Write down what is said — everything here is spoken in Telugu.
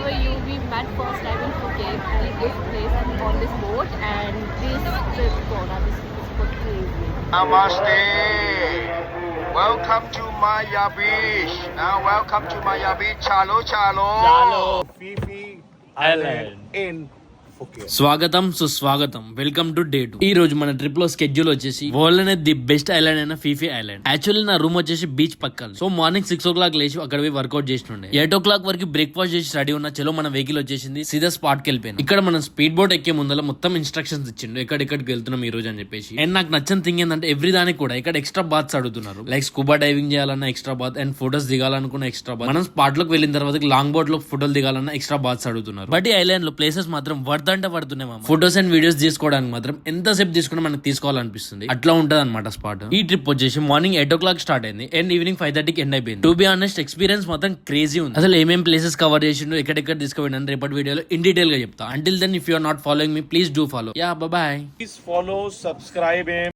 remember you, we met first time in Phuket in this place and on this boat, and this trip Gona, this was crazy. Namaste. Welcome to Maya Beach. Now welcome to Maya Beach. Chalo chalo. Chalo Fifi Island in Phuket. స్వాగతం సుస్వాగతం, వెల్కమ్ టు డే 2. ఈ రోజు మన ట్రిప్ లో స్కెడ్యూల్ వచ్చేసి వరల్డ్ అనేది ది బెస్ట్ ఐలాండ్ అయిన ఫీఫీ ఐలాండ్. యాక్చువల్లీ నా రూమ్ వచ్చేసి బీచ్ పక్కన. సో మార్నింగ్ 6 o'clock లేచి అక్కడ పోయి వర్కౌట్ చేస్తుండే. 8 o'clock వరకు బ్రేక్ఫాస్ట్ చేసి రెడీ ఉన్న చలో మన వెహికల్ వచ్చేసింది. సీదా స్పాట్ కి వెళ్ళిపోయాను. ఇక్కడ మనం స్పీడ్ బోట్ ఎక్కే ముందర మొత్తం ఇన్స్ట్రక్షన్స్ ఇచ్చిండు ఎక్కడికి వెళ్తున్నాం ఈ రోజు అని చెప్పేసి. అండ్ నాకు నచ్చిన థింగ్ ఏంటంటే ఎవ్రీ దానికి కూడా ఇక్కడ ఎక్స్ట్రా బాత్స్ అడుగుతున్నారు. లైక్ స్కూబా డైవింగ్ చేయాలన్నా ఎక్స్ట్రా బాత్, అండ్ ఫోటోస్ దిగాలనుకున్న ఎక్స్ట్రా బాత్. మనం స్పాట్ లోకి వెళ్ళిన తర్వాత లాంగ్ బోట్ లో ఫోటోలు దిగాలన్నా ఎక్స్ట్రా బాత్స్ అడుగుతున్నారు. బట్ ఈ ఐలాండ్ లో ప్లేసెస్ మాత్రం వర్త్ అంటే పడుతున్నాయి. ఫోటోస్ అండ్ వీడియోస్ తీసుకోవడానికి మాత్రం ఎంతసేపు తీసుకున్నా మనకు తీసుకోవాలనిపిస్తుంది. అట్లా ఉంటది అనమాట స్పాట్. ఈ ట్రిప్ వచ్చేసి మార్నింగ్ 8 o'clock స్టార్ట్ అయింది అండ్ ఈవినింగ్ 5:30కి ఎండ్ అయిపోయింది. టు బి ఆనెస్ట్ ఎక్స్పీరియన్స్ మాత్రం క్రేజీ ఉంది. అసలు ఏమేం ప్లేసెస్ కవర్ చేసిండు, ఎక్కడెక్కడ తీసుకుపోయినా రేపటి వీడియోలో ఇన్ డీటెయిల్ గా చెప్తా. Until then if you are not following me please do follow. Yeah bye. Please follow, subscribe him.